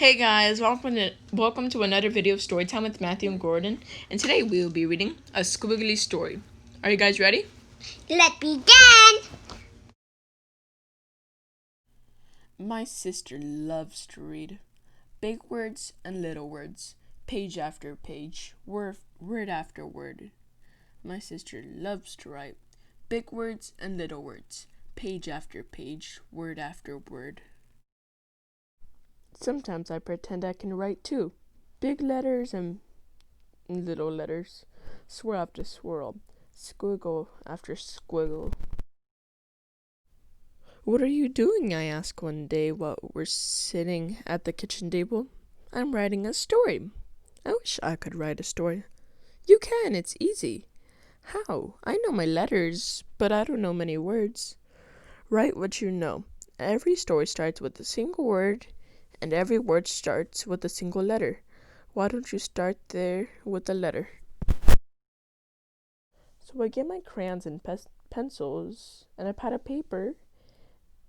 Hey guys, welcome to another video of Storytime with Matthew and Gordon. And today we will be reading a Squiggly story. Are you guys ready? Let's begin! My sister loves to read. Big words and little words, page after page, word after word. My sister loves to write. Big words and little words, page after page, word after word. Sometimes I pretend I can write too. Big letters and little letters, swirl after swirl, squiggle after squiggle. What are you doing? I asked one day while we're sitting at the kitchen table. I'm writing a story. I wish I could write a story. You can, it's easy. How? I know my letters, but I don't know many words. Write what you know. Every story starts with a single word, and every word starts with a single letter. Why don't you start there with a letter? So I get my crayons and pencils and a pad of paper,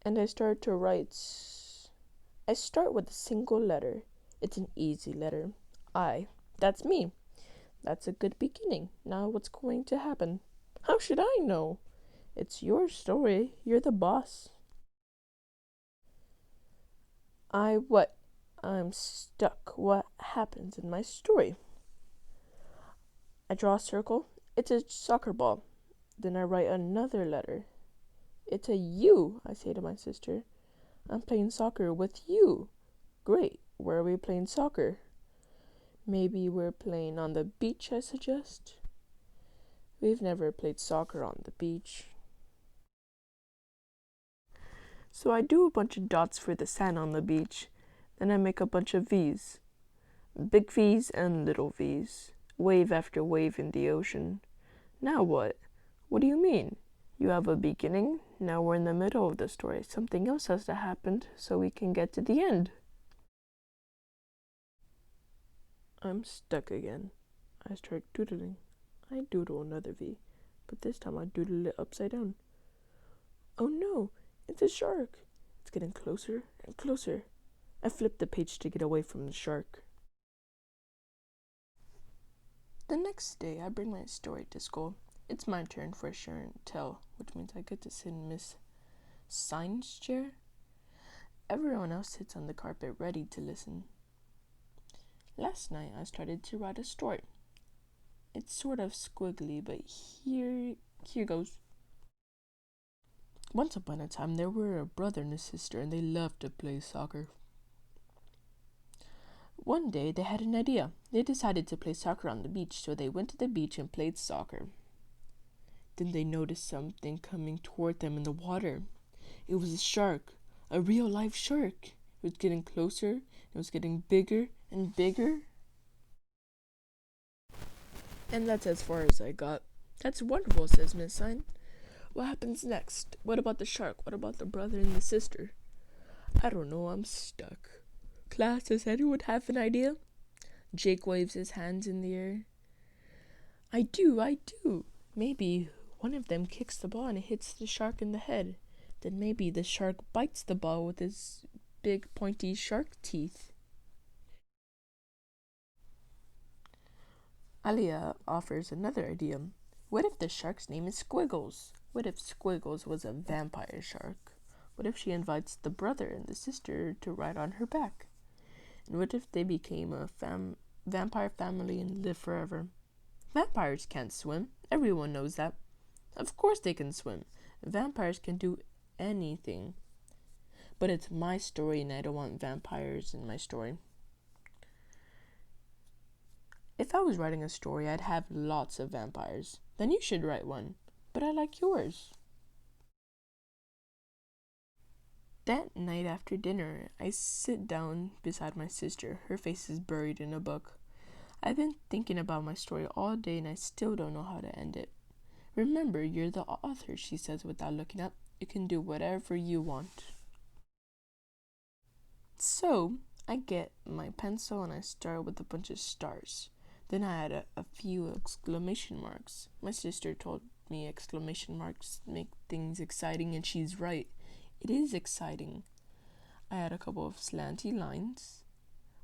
and I start to write. I start with a single letter. It's an easy letter. I. That's me. That's a good beginning. Now what's going to happen? How should I know? It's your story. You're the boss. What? I'm stuck. What happens in my story? I draw a circle. It's a soccer ball. Then I write another letter. It's a U, I say to my sister. I'm playing soccer with you. Great. Where are we playing soccer? Maybe we're playing on the beach, I suggest. We've never played soccer on the beach. So I do a bunch of dots for the sand on the beach. Then I make a bunch of V's. Big V's and little V's. Wave after wave in the ocean. Now what? What do you mean? You have a beginning. Now we're in the middle of the story. Something else has to happen so we can get to the end. I'm stuck again. I start doodling. I doodle another V, but this time I doodle it upside down. Oh no, it's a shark. It's getting closer and closer. I flip the page to get away from the shark. The next day, I bring my story to school. It's my turn for a show and tell, which means I get to sit in Miss Science chair. Everyone else sits on the carpet ready to listen. Last night, I started to write a story. It's sort of squiggly, but here goes. Once upon a time, there were a brother and a sister, and they loved to play soccer. One day, they had an idea. They decided to play soccer on the beach, so they went to the beach and played soccer. Then they noticed something coming toward them in the water. It was a shark, a real life shark. It was getting closer, it was getting bigger and bigger. And that's as far as I got. That's wonderful, says Miss Sign. What happens next? What about the shark? What about the brother and the sister? I don't know, I'm stuck. Class, does anyone have an idea? Jake waves his hands in the air. I do. Maybe one of them kicks the ball and it hits the shark in the head. Then maybe the shark bites the ball with his big pointy shark teeth. Alia offers another idea. What if the shark's name is Squiggles? What if Squiggles was a vampire shark? What if she invites the brother and the sister to ride on her back? And what if they became a vampire family and live forever? Vampires can't swim. Everyone knows that. Of course they can swim. Vampires can do anything. But it's my story and I don't want vampires in my story. If I was writing a story, I'd have lots of vampires. Then you should write one. But I like yours. That night after dinner, I sit down beside my sister. Her face is buried in a book. I've been thinking about my story all day and I still don't know how to end it. Remember, you're the author, she says without looking up. You can do whatever you want. So, I get my pencil and I start with a bunch of stars. Then I add a few exclamation marks. My sister told me exclamation marks make things exciting, and she's right. It is exciting. I add a couple of slanty lines.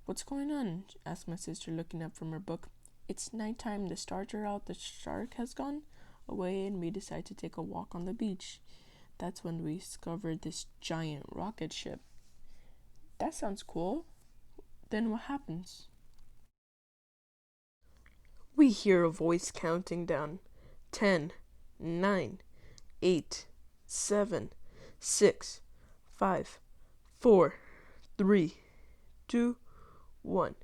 What's going on? Asked my sister, looking up from her book. It's nighttime, the stars are out, the shark has gone away, and we decide to take a walk on the beach. That's when we discovered this giant rocket ship. That sounds cool. Then what happens? We hear a voice counting down. 10, 9, 8, 7, 6, 5, 4, 3, 2, 1.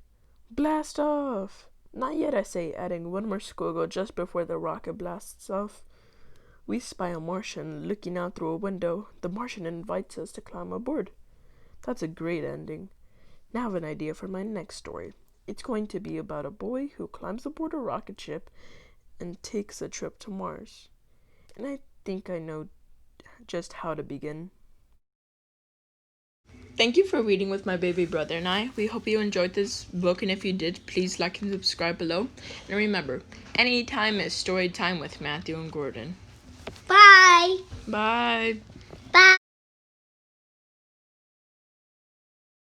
Blast off! Not yet, I say, adding one more squiggle just before the rocket blasts off. We spy a Martian looking out through a window. The Martian invites us to climb aboard. That's a great ending. Now I have an idea for my next story. It's going to be about a boy who climbs aboard a rocket ship and takes a trip to Mars. And I think I know just how to begin. Thank you for reading with my baby brother and I. We hope you enjoyed this book, and if you did, please like and subscribe below. And remember, anytime is story time with Matthew and Gordon. Bye. Bye.